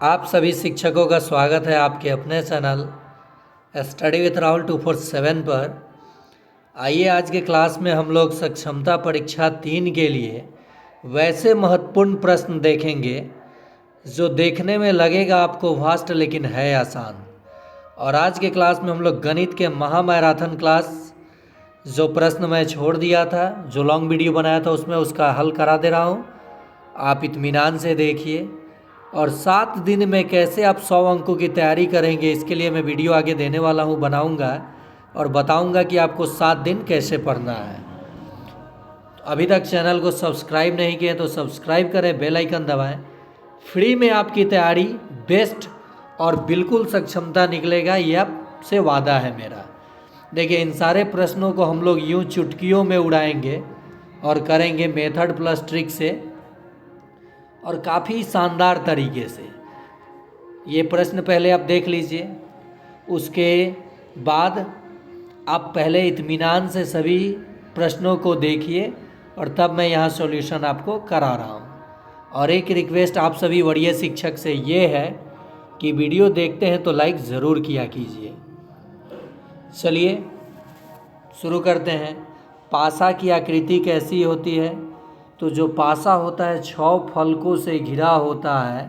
आप सभी शिक्षकों का स्वागत है आपके अपने चैनल स्टडी विथ राहुल 247 पर। आइए आज के क्लास में हम लोग सक्षमता परीक्षा 3 के लिए वैसे महत्वपूर्ण प्रश्न देखेंगे जो देखने में लगेगा आपको वास्ट लेकिन है आसान। और आज के क्लास में हम लोग गणित के महामैराथन क्लास जो प्रश्न मैं छोड़ दिया था, जो लॉन्ग वीडियो बनाया था उसमें उसका हल करा दे रहा हूँ। आप इत्मीनान से देखिए और 7 दिन में कैसे आप 100 अंकों की तैयारी करेंगे इसके लिए मैं वीडियो आगे देने वाला हूँ, बनाऊँगा और बताऊँगा कि आपको 7 दिन कैसे पढ़ना है। तो अभी तक चैनल को सब्सक्राइब नहीं किए तो सब्सक्राइब करें, बेल आइकन दबाएं। फ्री में आपकी तैयारी बेस्ट और बिल्कुल सक्षमता निकलेगा, ये आपसे वादा है मेरा। देखिए, इन सारे प्रश्नों को हम लोग यूँ चुटकियों में उड़ाएंगे और करेंगे मेथड प्लस ट्रिक से और काफ़ी शानदार तरीके से। ये प्रश्न पहले आप देख लीजिए, उसके बाद आप पहले इत्मीनान से सभी प्रश्नों को देखिए और तब मैं यहाँ सॉल्यूशन आपको करा रहा हूँ। और एक रिक्वेस्ट आप सभी वरीय शिक्षक से ये है कि वीडियो देखते हैं तो लाइक ज़रूर किया कीजिए। चलिए शुरू करते हैं। पासा की आकृति कैसी होती है? तो जो पासा होता है 6 फलकों से घिरा होता है।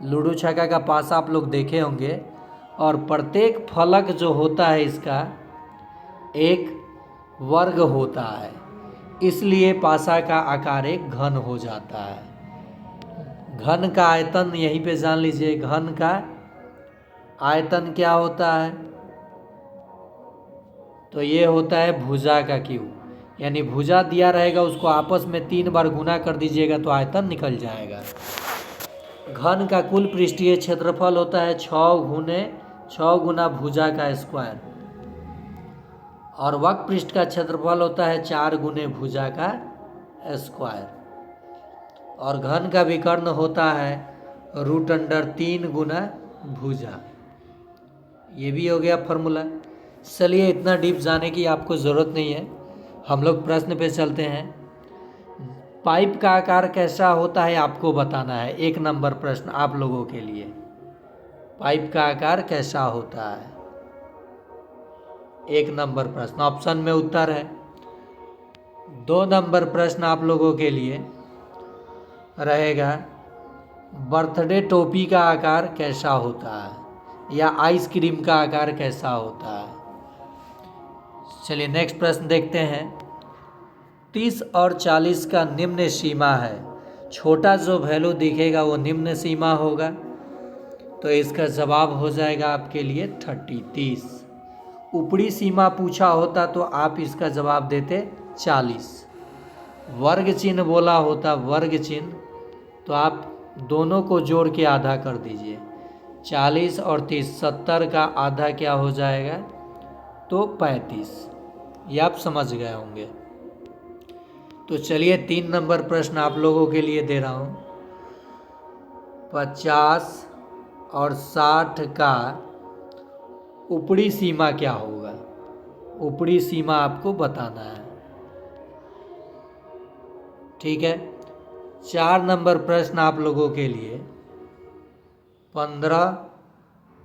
लूडो छक्का का पासा आप लोग देखे होंगे और प्रत्येक फलक जो होता है इसका एक वर्ग होता है, इसलिए पासा का आकार एक घन हो जाता है। घन का आयतन यहीं पे जान लीजिए, घन का आयतन क्या होता है? तो ये होता है भुजा का क्यूब, यानी भुजा दिया रहेगा उसको आपस में 3 बार गुना कर दीजिएगा तो आयतन निकल जाएगा। घन का कुल पृष्ठीय क्षेत्रफल होता है 6 गुना भुजा का स्क्वायर और वक्र पृष्ठ का क्षेत्रफल होता है 4 गुने भुजा का स्क्वायर। और घन का विकर्ण होता है √3 गुना भुजा। ये भी हो गया फॉर्मूला। चलिए, इतना डीप जाने की आपको ज़रूरत नहीं है, हम लोग प्रश्न पे चलते हैं। पाइप का आकार कैसा होता है आपको बताना है। 1 नंबर प्रश्न आप लोगों के लिए, पाइप का आकार कैसा होता है? 1 नंबर प्रश्न, ऑप्शन में उत्तर है। 2 नंबर प्रश्न आप लोगों के लिए रहेगा, बर्थडे टोपी का आकार कैसा होता है या आइसक्रीम का आकार कैसा होता है? चलिए नेक्स्ट प्रश्न देखते हैं। 30 और 40 का निम्न सीमा है। छोटा जो वैल्यू दिखेगा वो निम्न सीमा होगा, तो इसका जवाब हो जाएगा आपके लिए 30। ऊपरी सीमा पूछा होता तो आप इसका जवाब देते 40। वर्ग चिन्ह बोला होता, वर्ग चिन्ह, तो आप दोनों को जोड़ के आधा कर दीजिए। 40 और 30, 70 का आधा क्या हो जाएगा? तो 35। ये आप समझ गए होंगे। तो चलिए 3 नंबर प्रश्न आप लोगों के लिए दे रहा हूँ। 50 और 60 का ऊपरी सीमा क्या होगा? ऊपरी सीमा आपको बताना है, ठीक है। 4 नंबर प्रश्न आप लोगों के लिए, 15,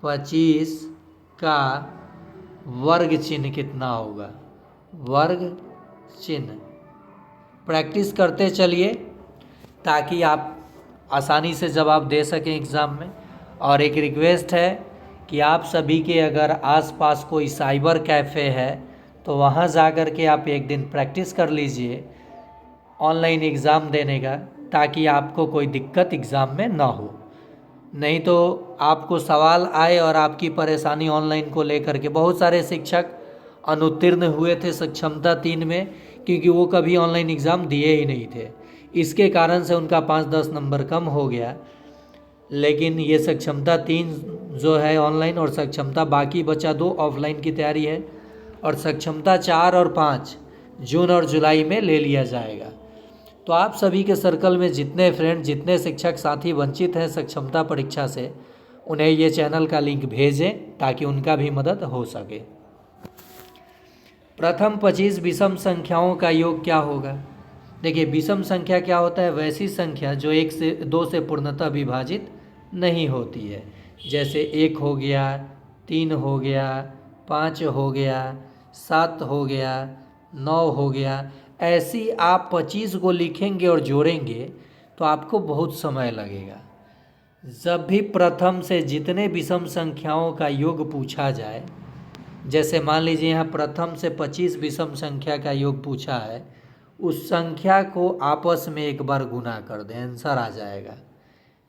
25 का वर्ग चिन्ह कितना होगा? वर्ग चिन्ह प्रैक्टिस करते चलिए ताकि आप आसानी से जवाब दे सकें एग्ज़ाम में। और एक रिक्वेस्ट है कि आप सभी के अगर आसपास कोई साइबर कैफ़े है तो वहाँ जाकर के आप एक दिन प्रैक्टिस कर लीजिए ऑनलाइन एग्ज़ाम देने का, ताकि आपको कोई दिक्कत एग्ज़ाम में ना हो। नहीं तो आपको सवाल आए और आपकी परेशानी ऑनलाइन को लेकर के, बहुत सारे शिक्षक अनुत्तीर्ण हुए थे सक्षमता 3 में क्योंकि वो कभी ऑनलाइन एग्ज़ाम दिए ही नहीं थे। इसके कारण से उनका 5-10 नंबर कम हो गया। लेकिन ये सक्षमता 3 जो है ऑनलाइन और सक्षमता बाकी बचा 2 ऑफलाइन की तैयारी है, और सक्षमता 4 और 5 जून और जुलाई में ले लिया जाएगा। तो आप सभी के सर्कल में जितने फ्रेंड, जितने शिक्षक साथी वंचित हैं सक्षमता परीक्षा से, उन्हें ये चैनल का लिंक भेजें ताकि उनका भी मदद हो सके। प्रथम 25 विषम संख्याओं का योग क्या होगा? देखिए, विषम संख्या क्या होता है? वैसी संख्या जो 1 से 2 से पूर्णतः विभाजित नहीं होती है। जैसे 1 हो गया, 3 हो गया, 5 हो गया, 7 हो गया, 9 हो गया। ऐसी आप 25 को लिखेंगे और जोड़ेंगे तो आपको बहुत समय लगेगा। जब भी प्रथम से जितने विषम संख्याओं का योग पूछा जाए, जैसे मान लीजिए यहाँ प्रथम से 25 विषम संख्या का योग पूछा है, उस संख्या को आपस में एक बार गुना कर दें, आंसर आ जाएगा,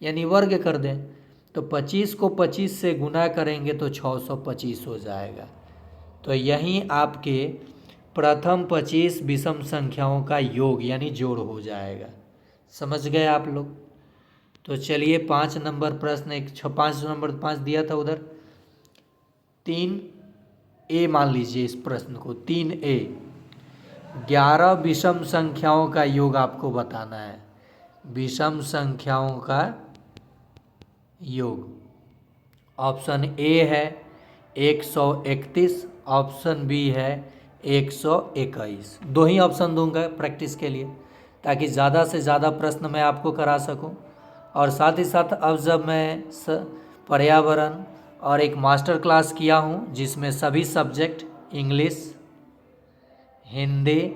यानी वर्ग कर दें। तो 25 को 25 से गुना करेंगे तो 625 हो जाएगा। तो यहीं आपके प्रथम 25 विषम संख्याओं का योग यानी जोड़ हो जाएगा। समझ गए आप लोग? तो चलिए 5 नंबर प्रश्न, 5 नंबर 5 दिया था उधर, 3A मान लीजिए इस प्रश्न को। 3A 11 विषम संख्याओं का योग आपको बताना है। विषम संख्याओं का योग। ऑप्शन ए है 131, ऑप्शन बी है 121। दो ही ऑप्शन दूंगा प्रैक्टिस के लिए, ताकि ज़्यादा से ज़्यादा प्रश्न मैं आपको करा सकूं। और साथ ही साथ अब जब मैं पर्यावरण और एक मास्टर क्लास किया हूं जिसमें सभी सब्जेक्ट इंग्लिश, हिंदी,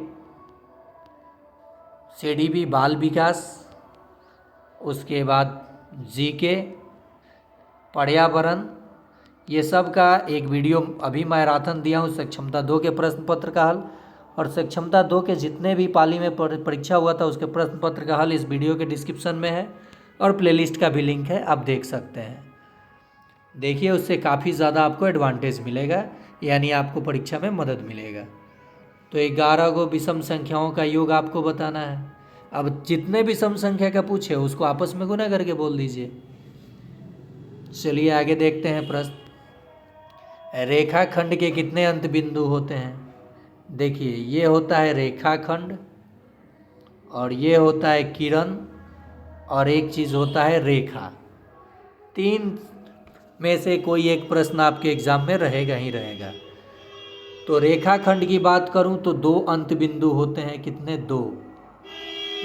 CDB बाल विकास, उसके बाद जीके, पर्यावरण, ये सब का एक वीडियो अभी मैराथन दिया हूँ सक्षमता 2 के प्रश्न पत्र का हल। और सक्षमता 2 के जितने भी पाली में परीक्षा हुआ था उसके प्रश्न पत्र का हल इस वीडियो के डिस्क्रिप्शन में है और प्लेलिस्ट का भी लिंक है, आप देख सकते हैं। देखिए, उससे काफ़ी ज़्यादा आपको एडवांटेज मिलेगा, यानी आपको परीक्षा में मदद मिलेगा। तो 11 को विषम संख्याओं का योग आपको बताना है। अब जितने विषम संख्या का पूछे उसको आपस में गुना करके बोल दीजिए। चलिए आगे देखते हैं प्रश्न। रेखाखंड के कितने अंत बिंदु होते हैं? देखिए, ये होता है रेखाखंड, और ये होता है किरण, और एक चीज़ होता है रेखा। 3 में से कोई एक प्रश्न आपके एग्जाम में रहेगा ही रहेगा। तो रेखाखंड की बात करूं तो 2 अंत बिंदु होते हैं। कितने? 2,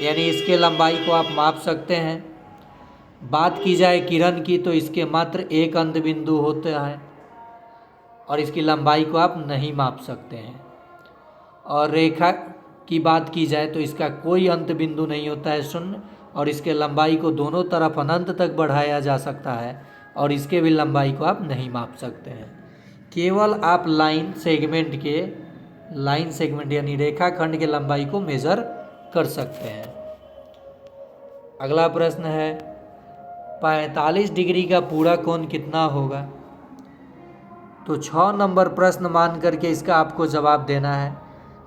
यानी इसके लंबाई को आप माप सकते हैं। बात की जाए किरण की तो इसके मात्र 1 अंत बिंदु होता है और इसकी लंबाई को आप नहीं माप सकते हैं। और रेखा की बात की जाए तो इसका कोई अंत बिंदु नहीं होता है, शून्य, और इसके लंबाई को दोनों तरफ अनंत तक बढ़ाया जा सकता है और इसके भी लंबाई को आप नहीं माप सकते हैं। केवल आप लाइन सेगमेंट यानी रेखाखंड के लंबाई को मेज़र कर सकते हैं। अगला प्रश्न है 45 डिग्री का पूरा कोण कितना होगा? तो 6 नंबर प्रश्न मान करके इसका आपको जवाब देना है।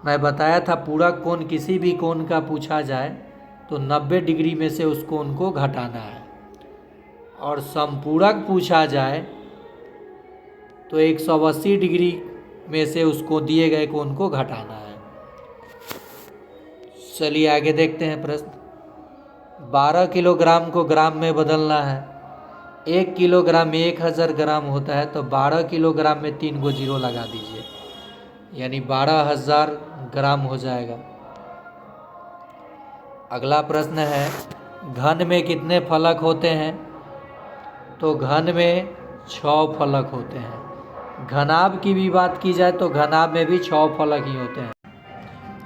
मैं बताया था पूरा कोण किसी भी कोण का पूछा जाए तो 90 डिग्री में से उस कोण को घटाना है, और समपूरक पूछा जाए तो 180 डिग्री में से उसको दिए गए कोण को घटाना है। चलिए आगे देखते हैं प्रश्न। 12 किलोग्राम को ग्राम में बदलना है। 1 किलोग्राम में 1000 ग्राम होता है, तो 12 किलोग्राम में 3 को जीरो लगा दीजिए, यानी 12,000 ग्राम हो जाएगा। अगला प्रश्न है घन में कितने फलक होते हैं? तो घन में 6 फलक होते हैं। घनाभ की भी बात की जाए तो घनाभ में भी 6 फलक ही होते हैं।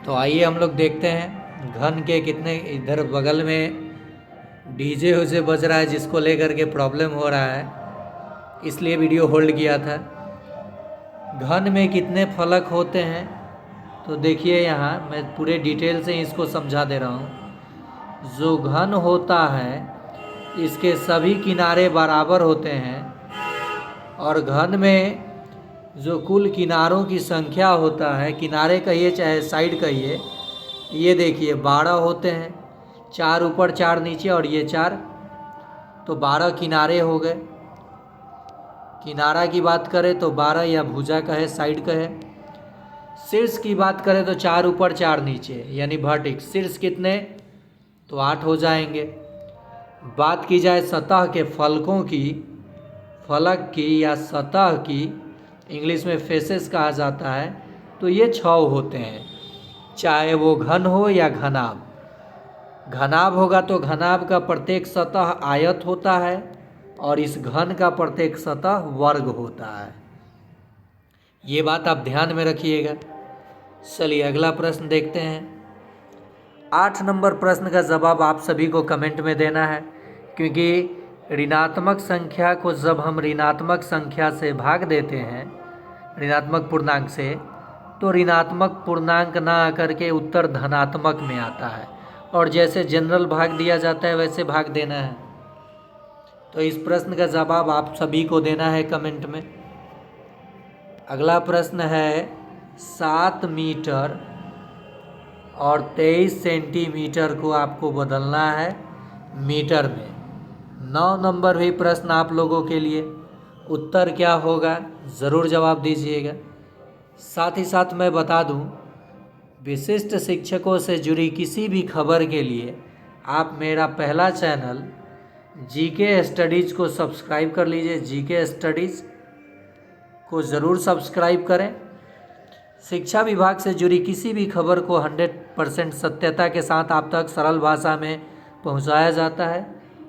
तो आइए हम लोग देखते हैं घन के कितने। इधर बगल में डीजे उजे बज रहा है जिसको लेकर के प्रॉब्लम हो रहा है, इसलिए वीडियो होल्ड किया था। घन में कितने फलक होते हैं? तो देखिए, यहाँ मैं पूरे डिटेल से इसको समझा दे रहा हूँ। जो घन होता है इसके सभी किनारे बराबर होते हैं, और घन में जो कुल किनारों की संख्या होता है, किनारे कहिए चाहे साइड कहिए, ये देखिए 12 होते हैं, 4 ऊपर 4 नीचे, और ये 4, तो 12 किनारे हो गए। किनारा की बात करें तो 12 या भुजा कहे, साइड कहे। शीर्ष की बात करें तो 4 ऊपर 4 नीचे, यानी वर्टेक्स। शीर्ष कितने? तो 8 हो जाएंगे। बात की जाए सतह के फलकों की, फलक की या सतह की, इंग्लिश में फेसेस कहा जाता है, तो ये 6 होते हैं, चाहे वो घन हो या घनाभ। घनाभ होगा तो घनाभ का प्रत्येक सतह आयत होता है, और इस घन का प्रत्येक सतह वर्ग होता है। ये बात आप ध्यान में रखिएगा। चलिए अगला प्रश्न देखते हैं। 8 नंबर प्रश्न का जवाब आप सभी को कमेंट में देना है, क्योंकि ऋणात्मक संख्या को जब हम ऋणात्मक संख्या से भाग देते हैं, ऋणात्मक पूर्णांक से, तो ऋणात्मक पूर्णांक ना आकर के उत्तर धनात्मक में आता है, और जैसे जनरल भाग दिया जाता है वैसे भाग देना है। तो इस प्रश्न का जवाब आप सभी को देना है कमेंट में। अगला प्रश्न है 7 मीटर और 23 सेंटीमीटर को आपको बदलना है मीटर में। 9 नंबर भी प्रश्न आप लोगों के लिए। उत्तर क्या होगा ज़रूर जवाब दीजिएगा। साथ ही साथ मैं बता दूं, विशिष्ट शिक्षकों से जुड़ी किसी भी खबर के लिए आप मेरा पहला चैनल जीके स्टडीज़ को सब्सक्राइब कर लीजिए। जीके स्टडीज़ को ज़रूर सब्सक्राइब करें। शिक्षा विभाग से जुड़ी किसी भी खबर को 100% सत्यता के साथ आप तक सरल भाषा में पहुंचाया जाता है।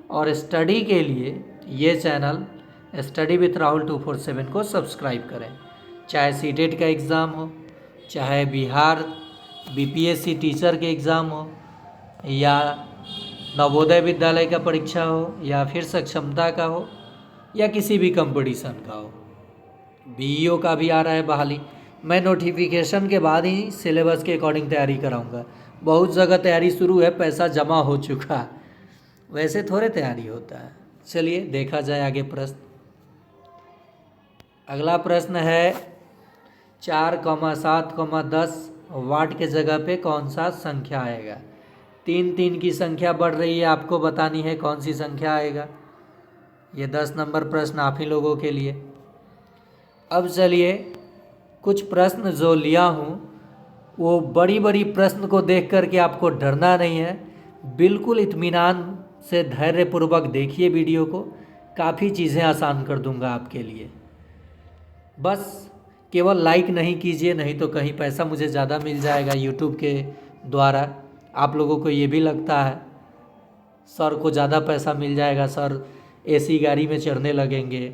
और स्टडी के लिए ये चैनल स्टडी विथ राहुल 247 को सब्सक्राइब करें। चाहे सीटेट का एग्ज़ाम हो, चाहे बिहार बीपीएससी टीचर के एग्ज़ाम हो, या नवोदय विद्यालय का परीक्षा हो, या फिर सक्षमता का हो, या किसी भी कंपटीशन का हो। बीईओ का भी आ रहा है बहाली। मैं नोटिफिकेशन के बाद ही सिलेबस के अकॉर्डिंग तैयारी कराऊंगा। बहुत जगह तैयारी शुरू है, पैसा जमा हो चुका, वैसे थोड़े तैयारी होता है। चलिए देखा जाए आगे प्रश्न। अगला प्रश्न है 4,7,10 वाट के जगह पे कौन सा संख्या आएगा। 3 की संख्या बढ़ रही है, आपको बतानी है कौन सी संख्या आएगा। ये 10 नंबर प्रश्न आप ही लोगों के लिए। अब चलिए कुछ प्रश्न जो लिया हूँ वो बड़ी बड़ी प्रश्न को देख कर के आपको डरना नहीं है, बिल्कुल इत्मीनान से धैर्यपूर्वक देखिए वीडियो को। काफ़ी चीज़ें आसान कर दूंगा आपके लिए। बस केवल लाइक नहीं कीजिए, नहीं तो कहीं पैसा मुझे ज़्यादा मिल जाएगा यूट्यूब के द्वारा। आप लोगों को ये भी लगता है सर को ज़्यादा पैसा मिल जाएगा, सर एसी गाड़ी में चढ़ने लगेंगे।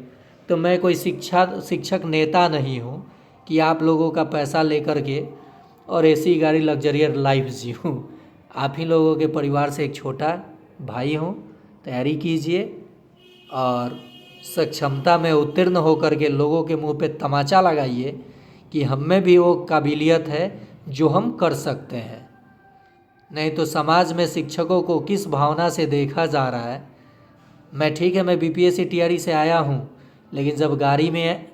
तो मैं कोई शिक्षक नेता नहीं हूँ कि आप लोगों का पैसा लेकर के और एसी गाड़ी लग्जरियर लाइफ जीऊँ। आप ही लोगों के परिवार से एक छोटा भाई हूँ। तैयारी कीजिए और सक्षमता में उत्तीर्ण होकर के लोगों के मुंह पे तमाचा लगाइए कि हम में भी वो काबिलियत है जो हम कर सकते हैं। नहीं तो समाज में शिक्षकों को किस भावना से देखा जा रहा है। मैं ठीक है, मैं बीपीएससी टीआरई से आया हूँ, लेकिन जब गाड़ी में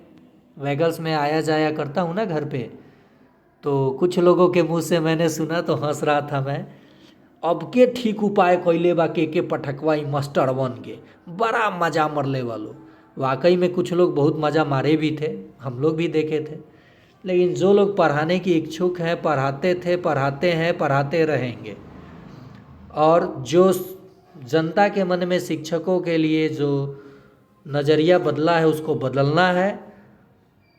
व्हीकल्स में आया जाया करता हूँ ना घर पे, तो कुछ लोगों के मुंह से मैंने सुना तो हंस रहा था मैं, अब के ठीक उपाय कैले बा के पठकवा मास्टर बन के बड़ा मज़ा मरले वालों। वाकई में कुछ लोग बहुत मज़ा मारे भी थे, हम लोग भी देखे थे। लेकिन जो लोग पढ़ाने की इच्छुक हैं, पढ़ाते थे, पढ़ाते हैं, पढ़ाते रहेंगे। और जो जनता के मन में शिक्षकों के लिए जो नज़रिया बदला है उसको बदलना है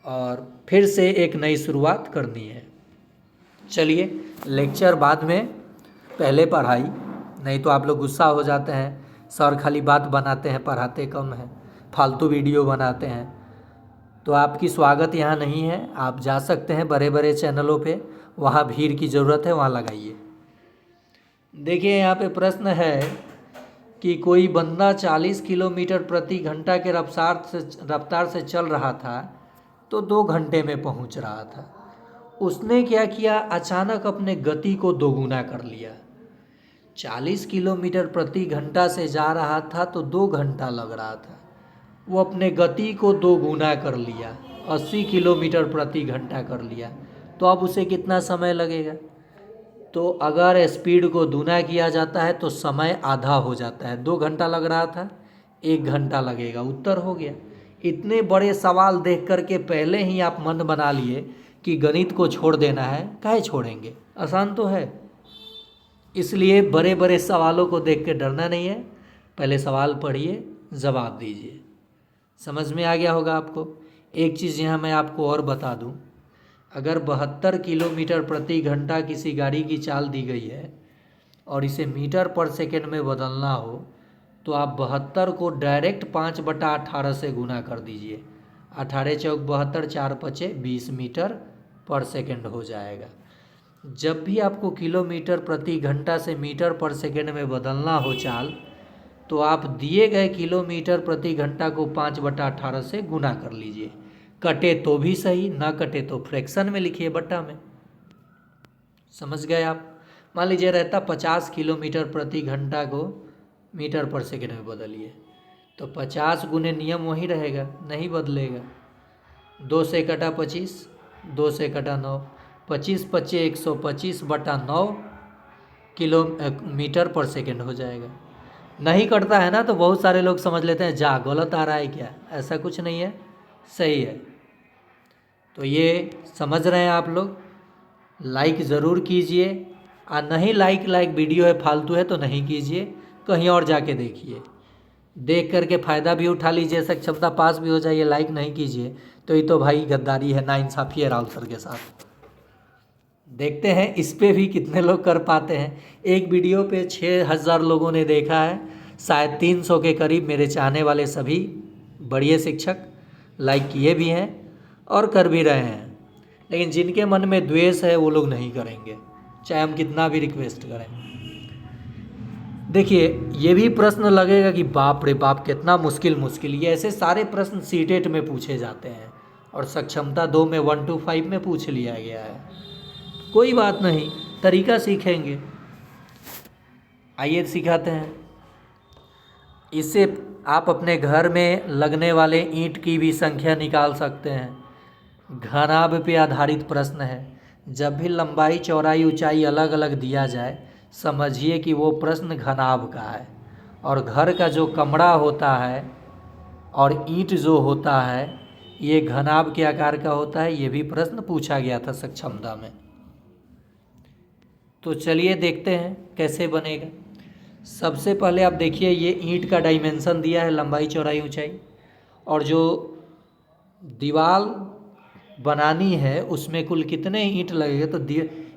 और फिर से एक नई शुरुआत करनी है। चलिए लेक्चर बाद में, पहले पढ़ाई, नहीं तो आप लोग गुस्सा हो जाते हैं सर खाली बात बनाते हैं, पढ़ाते कम हैं, फालतू वीडियो बनाते हैं। तो आपकी स्वागत यहाँ नहीं है। आप जा सकते हैं बड़े बड़े चैनलों पे, वहाँ भीड़ की ज़रूरत है, वहाँ लगाइए। देखिए यहाँ पे प्रश्न है कि कोई बंदा 40 किलोमीटर प्रति घंटा के रफ्तार से चल रहा था तो 2 घंटे में पहुँच रहा था। उसने क्या किया, अचानक अपने गति को दोगुना कर लिया। 40 किलोमीटर प्रति घंटा से जा रहा था तो 2 घंटा लग रहा था, वो अपने गति को दोगुना कर लिया, 80 किलोमीटर प्रति घंटा कर लिया। तो अब उसे कितना समय लगेगा। तो अगर स्पीड को दूना किया जाता है तो समय आधा हो जाता है। 2 घंटा लग रहा था, 1 घंटा लगेगा। उत्तर हो गया। इतने बड़े सवाल देख करके पहले ही आप मन बना लिए कि गणित को छोड़ देना है। काहे छोड़ेंगे, आसान तो है। इसलिए बड़े बड़े सवालों को देख के डरना नहीं है, पहले सवाल पढ़िए, जवाब दीजिए। समझ में आ गया होगा आपको। एक चीज़ यहाँ मैं आपको और बता दूँ, अगर 72 किलोमीटर प्रति घंटा किसी गाड़ी की चाल दी गई है और इसे मीटर पर सेकंड में बदलना हो तो आप 72 को डायरेक्ट 5/18 से गुना कर दीजिए। 18 चौक 72, 4 पचे 20 मीटर पर सेकेंड हो जाएगा। जब भी आपको किलोमीटर प्रति घंटा से मीटर पर सेकेंड में बदलना हो चाल, तो आप दिए गए किलोमीटर प्रति घंटा को 5/18 से गुना कर लीजिए। कटे तो भी सही, ना कटे तो फ्रैक्शन में लिखिए, बट्टा में। समझ गए आप? मान लीजिए रहता 50 किलोमीटर प्रति घंटा को मीटर पर सेकेंड में बदलिए, तो 50 गुने नियम वही रहेगा, नहीं बदलेगा। 2 से कटा 25, 2 से कटा 9, 25 पच्चे 125/9 किलोमीटर पर सेकेंड हो जाएगा। नहीं कटता है ना, तो बहुत सारे लोग समझ लेते हैं जा गलत आ रहा है क्या। ऐसा कुछ नहीं है, सही है। तो ये समझ रहे हैं आप लोग। लाइक ज़रूर कीजिए, और नहीं लाइक वीडियो है फालतू है तो नहीं कीजिए, कहीं और जाके देखिए। देख करके फ़ायदा भी उठा लीजिए, सक्षमता पास भी हो जाइए। लाइक नहीं कीजिए तो ये तो भाई गद्दारी है, नाइंसाफ़ी है राहुल सर के साथ। देखते हैं इस पे भी कितने लोग कर पाते हैं। एक वीडियो पे 6000 लोगों ने देखा है, शायद 300 के करीब मेरे चाहने वाले सभी बढ़िया शिक्षक लाइक किए भी हैं और कर भी रहे हैं। लेकिन जिनके मन में द्वेष है वो लोग नहीं करेंगे, चाहे हम कितना भी रिक्वेस्ट करें। देखिए ये भी प्रश्न लगेगा कि बाप रे बाप कितना मुश्किल। ये ऐसे सारे प्रश्न सीटेट में पूछे जाते हैं और सक्षमता 2 में 1 to 5 में पूछ लिया गया है। कोई बात नहीं, तरीका सीखेंगे। आइए सिखाते हैं। इससे आप अपने घर में लगने वाले ईंट की भी संख्या निकाल सकते हैं। घनाभ पे आधारित प्रश्न है। जब भी लंबाई चौड़ाई ऊंचाई अलग अलग दिया जाए, समझिए कि वो प्रश्न घनाभ का है। और घर का जो कमरा होता है और ईंट जो होता है, ये घनाभ के आकार का होता है। ये भी प्रश्न पूछा गया था सक्षमता में। तो चलिए देखते हैं कैसे बनेगा। सबसे पहले आप देखिए, ये ईंट का डायमेंशन दिया है, लंबाई चौड़ाई ऊंचाई, और जो दीवार बनानी है उसमें कुल कितने ईंट लगेगा, तो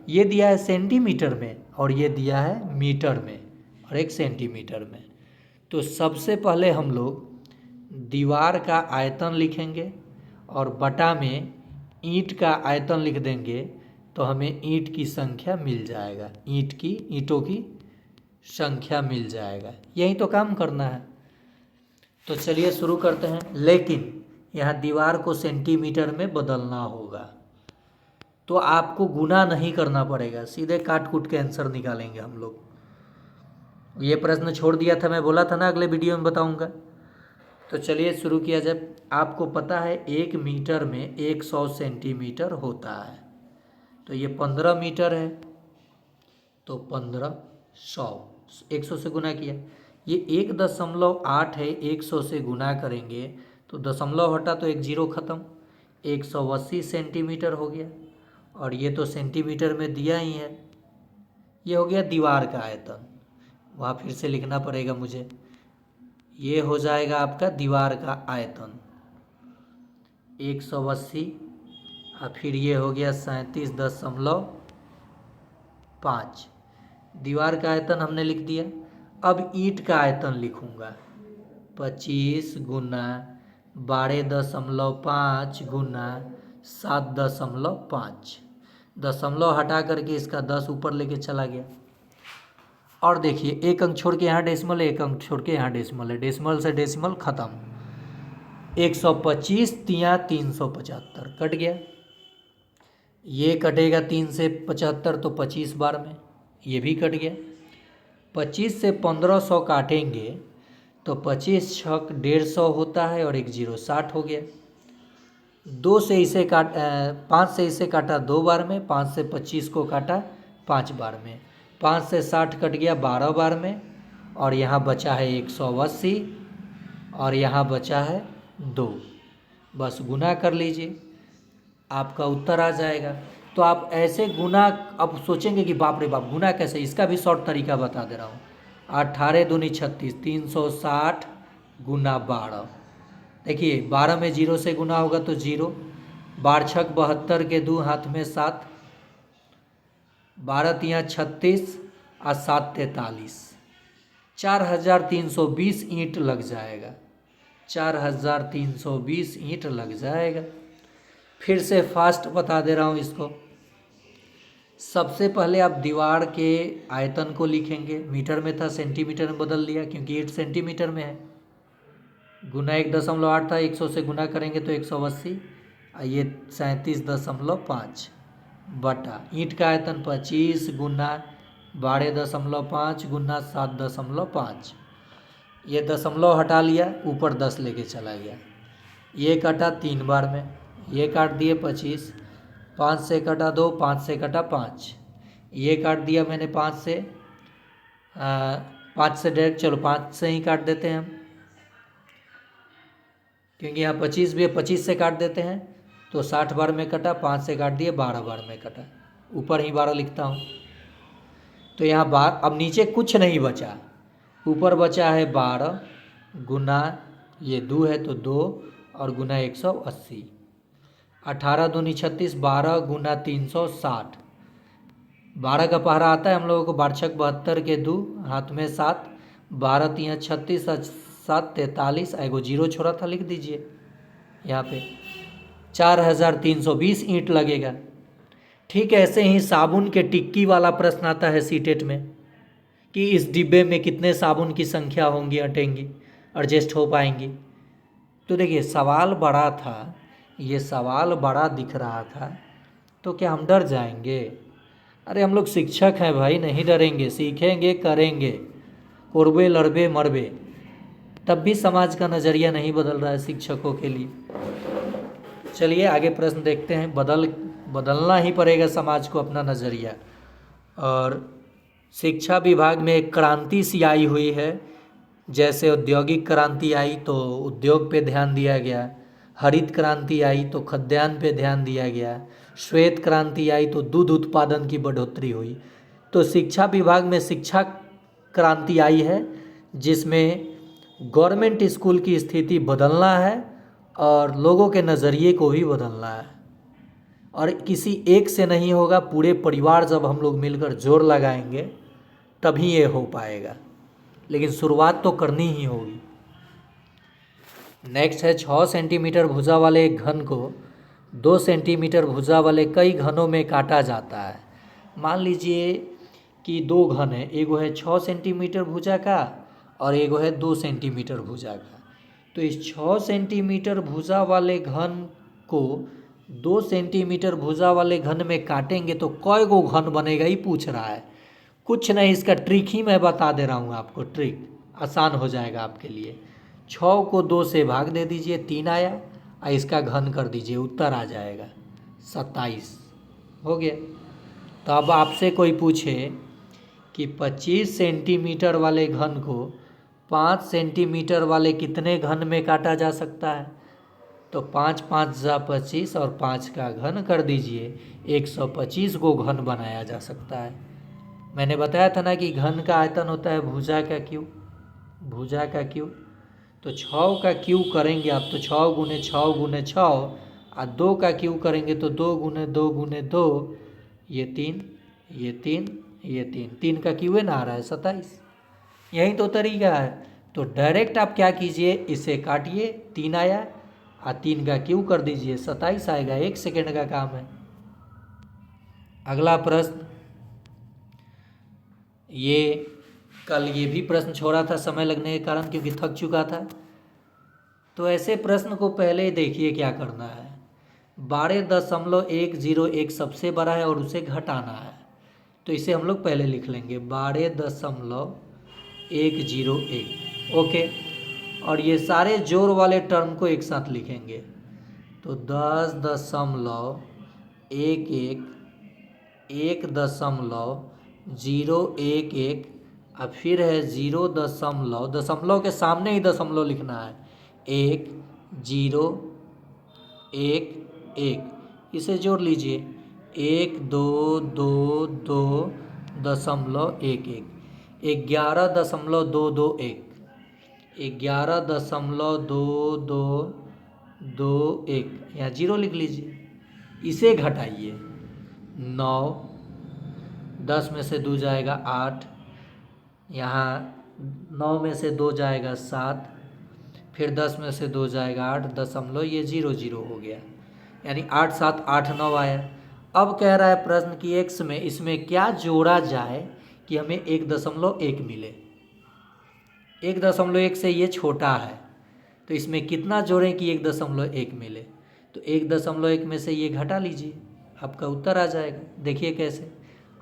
ये दिया है सेंटीमीटर में और ये दिया है मीटर में और 1 सेंटीमीटर में। तो सबसे पहले हम लोग दीवार का आयतन लिखेंगे और बटा में ईंट का आयतन लिख देंगे, तो हमें ईंट की संख्या मिल जाएगा, ईंटों की संख्या मिल जाएगा। यही तो काम करना है। तो चलिए शुरू करते हैं। लेकिन यहाँ दीवार को सेंटीमीटर में बदलना होगा, तो आपको गुना नहीं करना पड़ेगा, सीधे काट कूट के आंसर निकालेंगे हम लोग। ये प्रश्न छोड़ दिया था, मैं बोला था ना अगले वीडियो में बताऊंगा। तो चलिए शुरू किया जाए। आपको पता है 1 मीटर में 100 सेंटीमीटर होता है, तो ये 15 मीटर है, तो 1500 100 से गुना किया। ये 1.8 है, 100 से गुना करेंगे तो दशमलव हटा तो 1 जीरो ख़त्म, 180 सेंटीमीटर हो गया। और ये तो सेंटीमीटर में दिया ही है। ये हो गया दीवार का आयतन, वहाँ फिर से लिखना पड़ेगा मुझे। ये हो जाएगा आपका दीवार का आयतन 180, और फिर ये हो गया 37.5। दीवार का आयतन हमने लिख दिया। अब ईंट का आयतन लिखूँगा, 25 गुना 12.5 गुना 7.5। दशमलव हटा करके इसका 10 ऊपर लेके चला गया। और देखिए 1 अंक छोड़ के यहाँ डेसिमल है, 1 अंक छोड़ के यहाँ डेसिमल है, डेसिमल से डेसिमल ख़त्म। 125 तिया 375 कट गया। ये कटेगा 3 से 75 तो 25 बार में, ये भी कट गया। 25 से 1500 काटेंगे तो 25 छक 150 होता है और 1 जीरो 60 हो गया। 5 से इसे काटा 2 बार में, 5 से 25 को काटा 5 बार में, 5 से 60 कट गया 12 बार में, और यहाँ बचा है 180 और यहाँ बचा है 2। बस गुना कर लीजिए, आपका उत्तर आ जाएगा। तो आप ऐसे गुना, अब सोचेंगे कि बाप रे बाप गुना कैसे, इसका भी शॉर्ट तरीका बता दे रहा हूँ। 18 दूनी 36, 360 गुना 12। देखिए 12 में 0 से गुना होगा तो 0, 12 छक 72 के 2 हाथ में 7, 12 तिया 36 और 7 43। 4320 ईंट लग जाएगा। 4320 ईंट लग जाएगा। फिर से फास्ट बता दे रहा हूँ इसको। सबसे पहले आप दीवार के आयतन को लिखेंगे, मीटर में था सेंटीमीटर में बदल दिया क्योंकि ईंट सेंटीमीटर में है। गुना 1.8 था, 100 से गुना करेंगे तो 180, ये 37.5 बटा ईंट का आयतन 25 गुना 12.5 गुना 7.5। ये दशमलव हटा लिया, ऊपर 10 लेके चला गया। ये कटा 3 बार में, ये काट दिए 25, 5 से कटा 2, 5 से कटा 5, ये काट दिया मैंने 5 से 5 से डायरेक्ट, चलो 5 से ही काट देते हैं हम क्योंकि यहाँ 25 भी है, 25 से काट देते हैं तो 60 बार में कटा, 5 से काट दिए 12 बार में कटा, ऊपर ही 12 लिखता हूँ। तो यहाँ बार, अब नीचे कुछ नहीं बचा, ऊपर बचा है 12 गुना ये 2 है तो 2 और गुना 180, 18 दूनी 36, 12 गुना 360, 12 का पहरा आता है हम लोगों को 12 72 के 2 हाथ में 7, 12 3 36 7 43, एगो जीरो छोड़ा था लिख दीजिए यहाँ पे। 4320 ईंट लगेगा। ठीक है, ऐसे ही साबुन के टिक्की वाला प्रश्न आता है सीटेट में कि इस डिब्बे में कितने साबुन की संख्या होंगी, अटेंगी, एडजस्ट हो पाएंगी। तो देखिए सवाल बड़ा था, ये सवाल बड़ा दिख रहा था तो क्या हम डर जाएंगे? अरे हम लोग शिक्षक हैं भाई, नहीं डरेंगे, सीखेंगे करेंगे, उड़बे लड़बे मरबे। तब भी समाज का नज़रिया नहीं बदल रहा है शिक्षकों के लिए। चलिए आगे प्रश्न देखते हैं। बदलना ही पड़ेगा समाज को अपना नज़रिया। और शिक्षा विभाग में एक क्रांति सी आई हुई है, जैसे औद्योगिक क्रांति आई तो उद्योग पे ध्यान दिया गया, हरित क्रांति आई तो खाद्यान्न पे ध्यान दिया गया, श्वेत क्रांति आई तो दूध उत्पादन की बढ़ोतरी हुई। तो शिक्षा विभाग में शिक्षा क्रांति आई है जिसमें गवर्नमेंट स्कूल की स्थिति बदलना है और लोगों के नज़रिए को भी बदलना है। और किसी एक से नहीं होगा, पूरे परिवार जब हम लोग मिलकर जोर लगाएंगे तभी ये हो पाएगा, लेकिन शुरुआत तो करनी ही होगी। नेक्स्ट है 6 सेंटीमीटर भुजा वाले एक घन को 2 सेंटीमीटर भुजा वाले कई घनों में काटा जाता है। मान लीजिए कि 2 घन है, एगो है 6 सेंटीमीटर भुजा का और एगो है 2 सेंटीमीटर भुजा का। तो इस 6 सेंटीमीटर भुजा वाले घन को 2 सेंटीमीटर भुजा वाले घन में काटेंगे तो कई गो घन बनेगा ही पूछ रहा है। कुछ नहीं, इसका ट्रिक ही मैं बता दे रहा हूँ आपको, ट्रिक आसान हो जाएगा आपके लिए। 6 को 2 से भाग दे दीजिए, 3 आया, और इसका घन कर दीजिए, उत्तर आ जाएगा 27। हो गया। तो अब आपसे कोई पूछे कि 25 सेंटीमीटर वाले घन को 5 सेंटीमीटर वाले कितने घन में काटा जा सकता है, तो 5 5 जा 25 और 5 का घन कर दीजिए, 125 को घन बनाया जा सकता है। मैंने बताया था ना कि घन का आयतन होता है भुजा का क्यूब, भुजा का क्यूब। तो 6 का क्यूब करेंगे आप तो 6 गुने 6 गुने 6, और 2 का क्यूब करेंगे तो 2 गुने 2 गुने 2, ये 3, ये 3, ये 3, 3 का क्यूब है ना, आ रहा है 27। यही तो तरीका है। तो डायरेक्ट आप क्या कीजिए, इसे काटिए, 3 आया, और 3 का क्यूब कर दीजिए, 27 आएगा। 1 सेकेंड का काम है। अगला प्रश्न, ये कल ये भी प्रश्न छोड़ा था समय लगने के कारण क्योंकि थक चुका था। तो ऐसे प्रश्न को पहले देखिए क्या करना है। 12.101 सबसे बड़ा है और उसे घटाना है, तो इसे हम लोग पहले लिख लेंगे 12.101। ओके, और ये सारे जोड़ वाले टर्म को एक साथ लिखेंगे तो 10.11 1.011 और फिर है 0 दशमलव, दशमलव के सामने ही दशमलव लिखना है, 1 0 1 1, इसे जोड़ लीजिए 1 2 2 2 दशमलव 1 1, 11.221, 11.2221, यहाँ 0 लिख लीजिए। इसे घटाइए, 9, 10 में से 2 जाएगा 8, यहाँ 9 में से 2 जाएगा 7, फिर 10 में से 2 जाएगा 8, दशमलव ये 0 0 हो गया, यानी 8 7 8 9 आया। अब कह रहा है प्रश्न कि x में इसमें क्या जोड़ा जाए कि हमें 1.1 मिले। 1.1 से ये छोटा है, तो इसमें कितना जोड़ें कि 1.1 मिले। तो 1.1 में से ये घटा लीजिए, आपका उत्तर आ जाएगा। देखिए कैसे,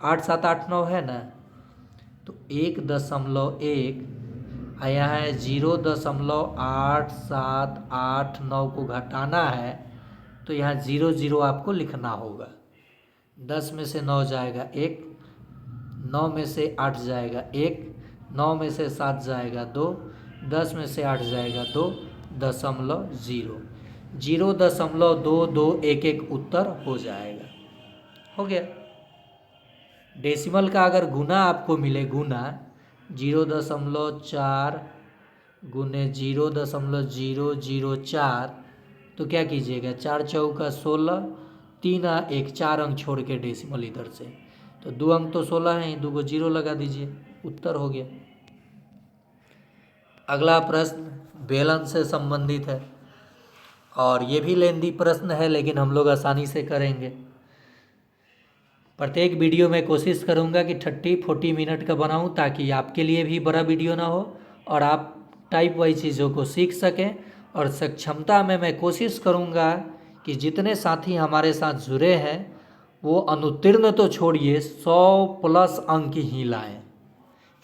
8 7 8 9 है ना, तो 1.1 यहाँ है 0.8789 को घटाना है, तो यहाँ 0 0 आपको लिखना होगा। 10 में से 9 जाएगा 1, 9 में से 8 जाएगा 1, 9 में से 7 जाएगा 2, 10 में से 8 जाएगा 2, 0.0 0.2211 उत्तर हो जाएगा। हो गया। डेसिमल का अगर गुना आपको मिले, गुना 0.4 गुने 0.004, तो क्या कीजिएगा, 4 चौका 16, 3 1 4 अंक छोड़ के डेसिमल इधर से, तो 2 अंक तो 16 है, 2 को 0 लगा दीजिए, उत्तर हो गया। अगला प्रश्न बेलन से संबंधित है और ये भी लेंदी प्रश्न है, लेकिन हम लोग आसानी से करेंगे। प्रत्येक वीडियो में कोशिश करूंगा कि 30-40 मिनट का बनाऊं, ताकि आपके लिए भी बड़ा वीडियो ना हो और आप टाइप वाइज चीज़ों को सीख सकें। और सक्षमता में मैं कोशिश करूंगा कि जितने साथी हमारे साथ जुड़े हैं वो अनुत्तीर्ण तो छोड़िए, 100+ अंक ही लाएं।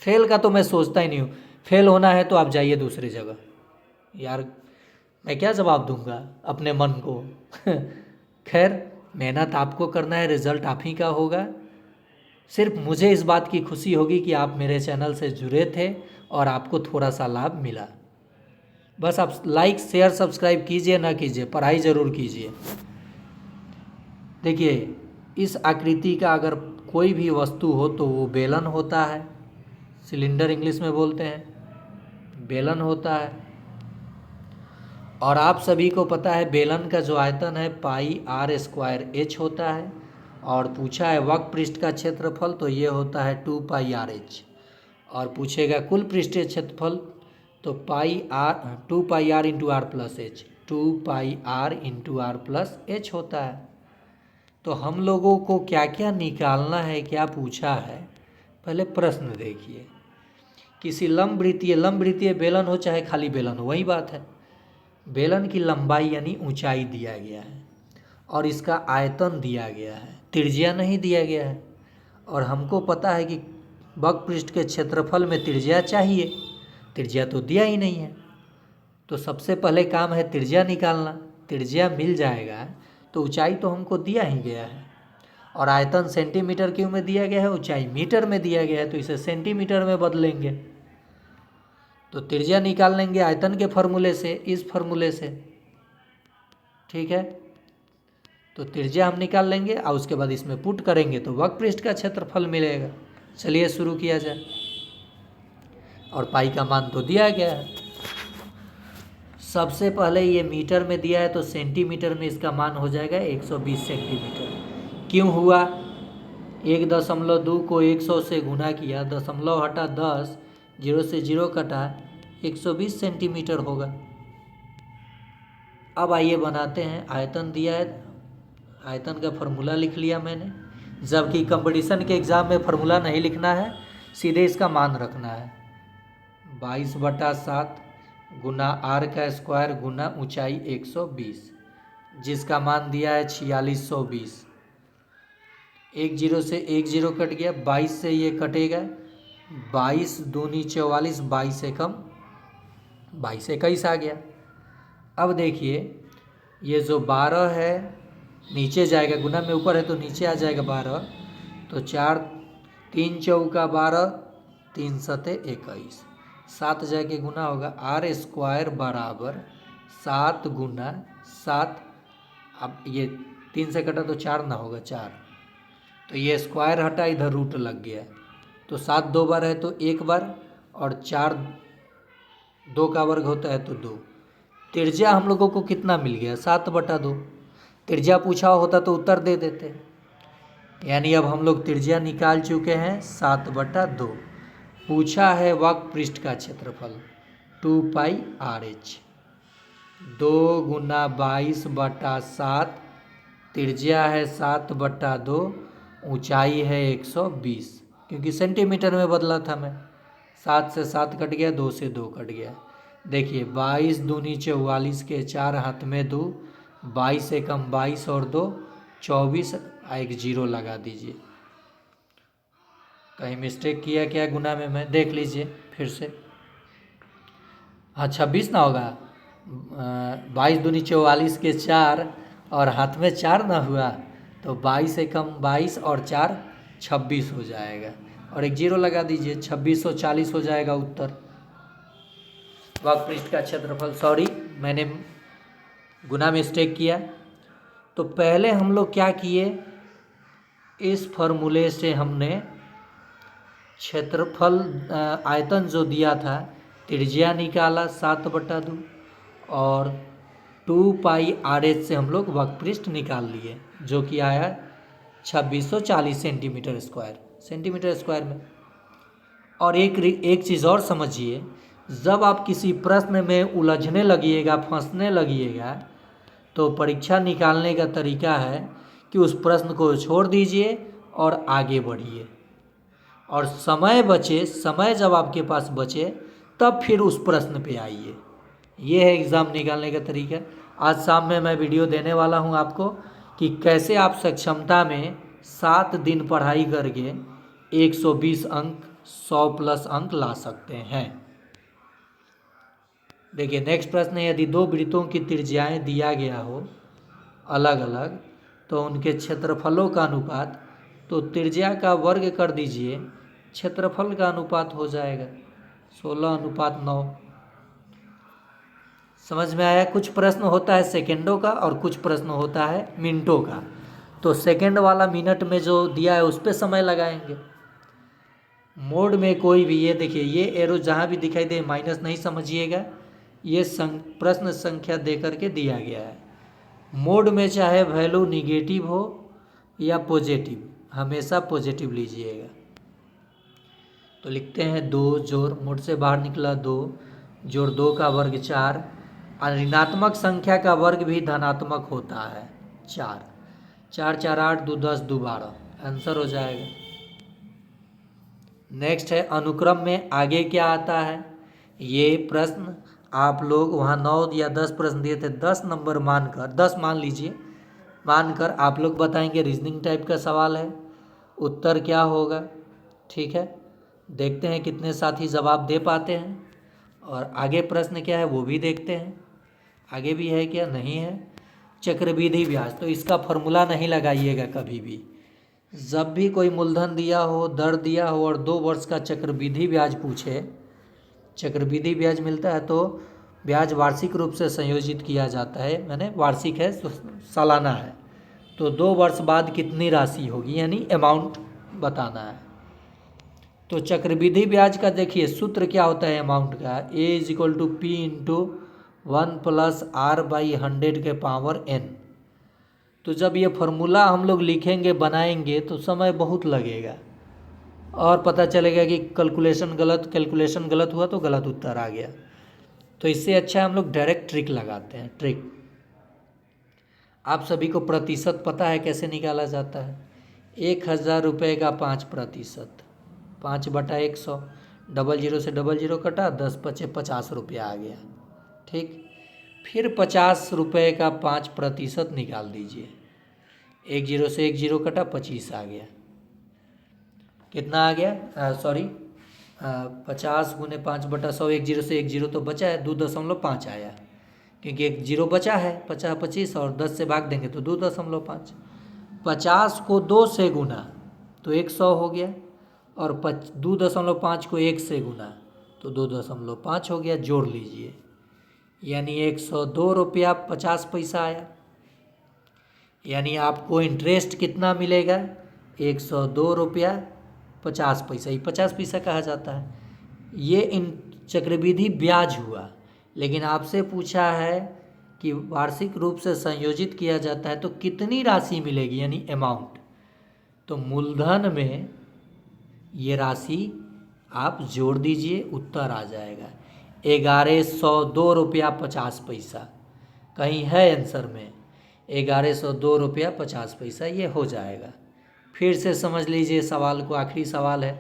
फेल का तो मैं सोचता ही नहीं हूँ। फेल होना है तो आप जाइए दूसरी जगह, यार मैं क्या जवाब दूंगा अपने मन को। खैर, मेहनत आपको करना है, रिजल्ट आप ही का होगा। सिर्फ मुझे इस बात की खुशी होगी कि आप मेरे चैनल से जुड़े थे और आपको थोड़ा सा लाभ मिला। बस आप लाइक शेयर सब्सक्राइब कीजिए ना कीजिए, पढ़ाई ज़रूर कीजिए। देखिए, इस आकृति का अगर कोई भी वस्तु हो तो वो बेलन होता है, सिलेंडर इंग्लिश में बोलते हैं, बेलन होता है। और आप सभी को पता है बेलन का जो आयतन है πr² होता है। और पूछा है वक्र पृष्ठ का क्षेत्रफल, तो ये होता है 2πrh। और पूछेगा कुल पृष्ठीय क्षेत्रफल, तो 2πr into r plus h, 2πr into r plus h होता है। तो हम लोगों को क्या क्या निकालना है, क्या पूछा है, पहले प्रश्न देखिए। किसी लंबवृत्तीय बेलन हो चाहे खाली बेलन हो, वही बात है। बेलन की लंबाई यानी ऊंचाई दिया गया है और इसका आयतन दिया गया है, त्रिज्या नहीं दिया गया है। और हमको पता है कि वक्र पृष्ठ के क्षेत्रफल में त्रिज्या चाहिए, त्रिज्या तो दिया ही नहीं है। तो सबसे पहले काम है त्रिज्या निकालना। त्रिज्या मिल जाएगा तो ऊंचाई तो हमको दिया ही गया है, और आयतन सेंटीमीटर क्यूब में दिया गया है, ऊंचाई मीटर में दिया गया है, तो इसे सेंटीमीटर में बदलेंगे। तो त्रिज्या निकाल लेंगे आयतन के फॉर्मूले से, इस फॉर्मूले से, ठीक है। तो त्रिज्या हम निकाल लेंगे और उसके बाद इसमें पुट करेंगे तो वक्र पृष्ठ का क्षेत्रफल मिलेगा। चलिए शुरू किया जाए। और पाई का मान तो दिया गया है। सबसे पहले ये मीटर में दिया है, तो सेंटीमीटर में इसका मान हो जाएगा 120 सेंटीमीटर। क्यों हुआ? 1.2 को 100 से गुना किया, दशमलव हटा 10, 0 से 0 कटा, 120 सेंटीमीटर होगा। अब आइए बनाते हैं। आयतन दिया है, आयतन का फार्मूला लिख लिया मैंने, जबकि कंपटीशन के एग्ज़ाम में फार्मूला नहीं लिखना है, सीधे इसका मान रखना है। 22/7 गुना r का स्क्वायर गुना ऊंचाई 120, जिसका मान दिया है 4620। 1 0 से 1 0 कट गया, 22 से ये कटेगा, 22 दूनी 44, 22 से कम 22 21 आ गया। अब देखिए ये जो 12 है नीचे जाएगा, गुना में ऊपर है तो नीचे आ जाएगा 12, तो 4 3 चौका 12, 3 सते 21, 7 जाके गुना होगा, r² बराबर 7 गुना 7। अब ये 3 से कटा तो 4 ना होगा, 4, तो ये स्क्वायर हटा, इधर रूट लग गया, तो 7 2 बार है तो 1 बार, और 4 2 का वर्ग होता है तो 2। त्रिज्या हम लोगों को कितना मिल गया? 7/2। त्रिज्या पूछा होता तो उत्तर दे देते। यानी अब हम लोग त्रिज्या निकाल चुके हैं 7/2। पूछा है वक्र पृष्ठ का क्षेत्रफल 2πr/h। 2 गुना 22/7, त्रिज्या है 7/2, ऊंचाई है 120, क्योंकि सेंटीमीटर में बदला था मैं। 7 से 7 कट गया, 2 से 2 कट गया। देखिए 22 दूनी 44 के 4 हाथ में 2, 22 से कम 22 और 2 24, एक जीरो लगा दीजिए। कहीं मिस्टेक किया क्या गुना में मैं, देख लीजिए फिर से। हाँ 26 ना होगा, 22 दूनी 44 के 4 और हाथ में 4 ना हुआ, तो 22 से कम 22 और 4 26 हो जाएगा, और एक जीरो लगा दीजिए, 2640 हो जाएगा उत्तर। वक्र पृष्ठ का क्षेत्रफल, सॉरी मैंने गुना मिस्टेक किया। तो पहले हम लोग क्या किए, इस फॉर्मूले से हमने क्षेत्रफल आयतन जो दिया था, त्रिज्या निकाला 7/2, और 2πr/h से हम लोग वक्र पृष्ठ निकाल लिए, जो कि आया 2640 सेंटीमीटर स्क्वायर में। और एक चीज़ और समझिए, जब आप किसी प्रश्न में उलझने लगिएगा, फंसने लगिएगा, तो परीक्षा निकालने का तरीका है कि उस प्रश्न को छोड़ दीजिए और आगे बढ़िए, और समय जब आपके पास बचे तब फिर उस प्रश्न पे आइए। ये है एग्ज़ाम निकालने का तरीका। आज शाम में मैं वीडियो देने वाला हूँ आपको कि कैसे आप सक्षमता में 7 दिन पढ़ाई करके 120 अंक 100+ अंक ला सकते हैं। देखिए नेक्स्ट प्रश्न है, यदि दो वृत्तों की त्रिज्याएं दिया गया हो अलग अलग, तो उनके क्षेत्रफलों का अनुपात, तो त्रिज्या का वर्ग कर दीजिए, क्षेत्रफल का अनुपात हो जाएगा 16:9। समझ में आया। कुछ प्रश्न होता है सेकंडों का और कुछ प्रश्न होता है मिनटों का, तो सेकंड वाला मिनट में जो दिया है उस पर समय लगाएंगे। मोड में कोई भी, ये देखिए ये एरो जहाँ भी दिखाई दे माइनस नहीं समझिएगा, ये प्रश्न संख्या दे करके दिया गया है। मोड में चाहे वैल्यू निगेटिव हो या पॉजिटिव, हमेशा पॉजिटिव लीजिएगा। तो लिखते हैं 2 जोड़, मोड से बाहर निकला 2 जोड़ 2 का वर्ग 4, ऋणात्मक संख्या का वर्ग भी धनात्मक होता है 4, 4 4 8 2 10 2 12, आंसर हो जाएगा। नेक्स्ट है अनुक्रम में आगे क्या आता है। ये प्रश्न आप लोग वहाँ 9 या 10 प्रश्न दिए थे, 10 नंबर मानकर, 10 मान लीजिए, मानकर आप लोग बताएंगे रीजनिंग टाइप का सवाल है, उत्तर क्या होगा। ठीक है, देखते हैं कितने साथी जवाब दे पाते हैं, और आगे प्रश्न क्या है वो भी देखते हैं, आगे भी है क्या, नहीं है। चक्रवृद्धि ब्याज, तो इसका फॉर्मूला नहीं लगाइएगा कभी भी। जब भी कोई मूलधन दिया हो, दर दिया हो और 2 वर्ष का चक्रवृद्धि ब्याज पूछे, चक्रवृद्धि ब्याज मिलता है तो ब्याज वार्षिक रूप से संयोजित किया जाता है, मैंने वार्षिक है सालाना है, तो 2 वर्ष बाद कितनी राशि होगी, यानी अमाउंट बताना है। तो चक्रवृद्धि ब्याज का देखिए सूत्र क्या होता है अमाउंट का, A = P × 1 + R/100 के पावर n। तो जब ये फार्मूला हम लोग लिखेंगे बनाएंगे तो समय बहुत लगेगा, और पता चलेगा कि कैलकुलेशन गलत हुआ तो गलत उत्तर आ गया। तो इससे अच्छा हम लोग डायरेक्ट ट्रिक लगाते हैं। ट्रिक आप सभी को प्रतिशत पता है कैसे निकाला जाता है। 1000 रुपये का 5%, 5/100, 00 से 00 कटा, 10 × 5 = 50 रुपया आ गया। ठीक, फिर 50 रुपये का 5% निकाल दीजिए, 10 से 10 कटा, 25 आ गया। कितना आ गया, सॉरी 50 × 5/100, 10 से 10 तो बचा है, 2.5 आया, क्योंकि एक जीरो बचा है, 50 25 और 10 से भाग देंगे तो 2.5। 50 को 2 से गुना तो 100 हो गया, और 2.5 को 1 से गुना तो 2.5 हो गया, जोड़ लीजिए, यानी 102 रुपया 50 पैसा आया। यानी आपको इंटरेस्ट कितना मिलेगा, 102 रुपया 50 पैसा, ये 50 पैसा कहा जाता है। ये इन चक्रवृद्धि ब्याज हुआ, लेकिन आपसे पूछा है कि वार्षिक रूप से संयोजित किया जाता है तो कितनी राशि मिलेगी, यानी अमाउंट। तो मूलधन में ये राशि आप जोड़ दीजिए, उत्तर आ जाएगा 1102 रुपया 50 पैसा। कहीं है आंसर में 1102 रुपया 50 पैसा, ये हो जाएगा। फिर से समझ लीजिए सवाल को, आखिरी सवाल है,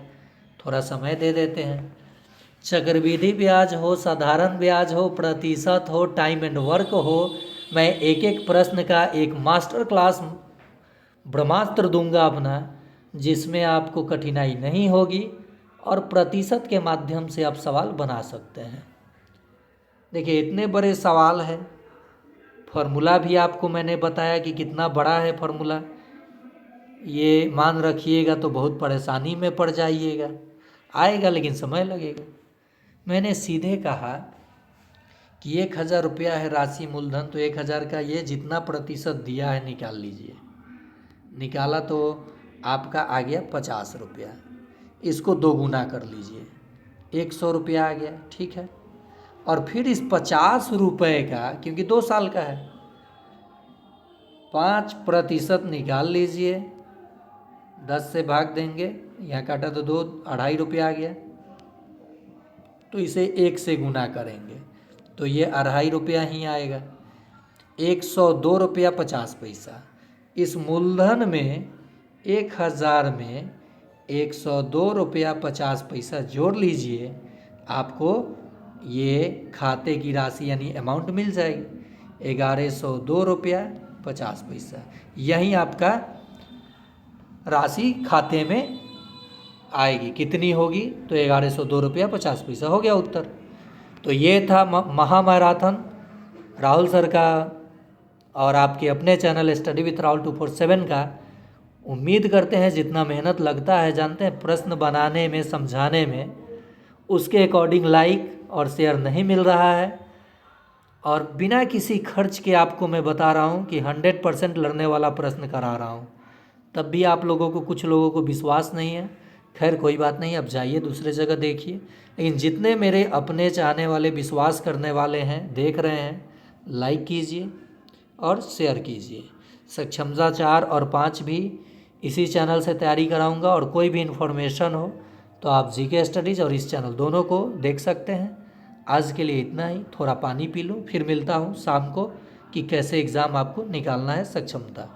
थोड़ा समय दे देते हैं। चक्रवृद्धि ब्याज हो, साधारण ब्याज हो, प्रतिशत हो, टाइम एंड वर्क हो, मैं एक एक प्रश्न का एक मास्टर क्लास ब्रह्मास्त्र दूंगा अपना, जिसमें आपको कठिनाई नहीं होगी और प्रतिशत के माध्यम से आप सवाल बना सकते हैं। देखिए इतने बड़े सवाल है, फार्मूला भी आपको मैंने बताया कि कितना बड़ा है फार्मूला, ये मान रखिएगा तो बहुत परेशानी में पड़ जाइएगा। आएगा लेकिन समय लगेगा। मैंने सीधे कहा कि 1000 रुपया है राशि मूलधन, तो 1000 का ये जितना प्रतिशत दिया है निकाल लीजिए। निकाला तो आपका आ गया 50 रुपया, इसको 2 गुना कर लीजिए, 100 रुपया आ गया, ठीक है। और फिर इस 50 रुपये का, क्योंकि 2 साल का है, 5% निकाल लीजिए, 10 से भाग देंगे, यहाँ काटा तो 2, 2.5 रुपया आ गया, तो इसे 1 से गुना करेंगे तो ये 2.5 रुपया ही आएगा। 102 रुपया 50 पैसा। इस मूलधन में 1000 में 102 रुपया 50 पैसा जोड़ लीजिए, आपको ये खाते की राशि यानी अमाउंट मिल जाएगी 1102 रुपया 50 पैसा। यही आपका राशि खाते में आएगी, कितनी होगी तो 1102 रुपया 50 पैसा हो गया उत्तर। तो ये था महामैराथन राहुल सर का और आपके अपने चैनल स्टडी विथ राहुल 247 का। उम्मीद करते हैं जितना मेहनत लगता है, जानते हैं प्रश्न बनाने में, समझाने में, उसके अकॉर्डिंग लाइक और शेयर नहीं मिल रहा है। और बिना किसी खर्च के आपको मैं बता रहा हूँ कि 100% लड़ने वाला प्रश्न करा रहा हूँ, तब भी आप लोगों को, कुछ लोगों को विश्वास नहीं है। खैर कोई बात नहीं, अब जाइए दूसरे जगह देखिए। लेकिन जितने मेरे अपने चाहने वाले, विश्वास करने वाले हैं, देख रहे हैं, लाइक कीजिए और शेयर कीजिए। सक्षमता 4 और 5 भी इसी चैनल से तैयारी कराऊंगा, और कोई भी इन्फॉर्मेशन हो तो आप जीके स्टडीज़ और इस चैनल दोनों को देख सकते हैं। आज के लिए इतना ही, थोड़ा पानी पी लूँ, फिर मिलता हूँ शाम को कि कैसे एग्ज़ाम आपको निकालना है सक्षमता।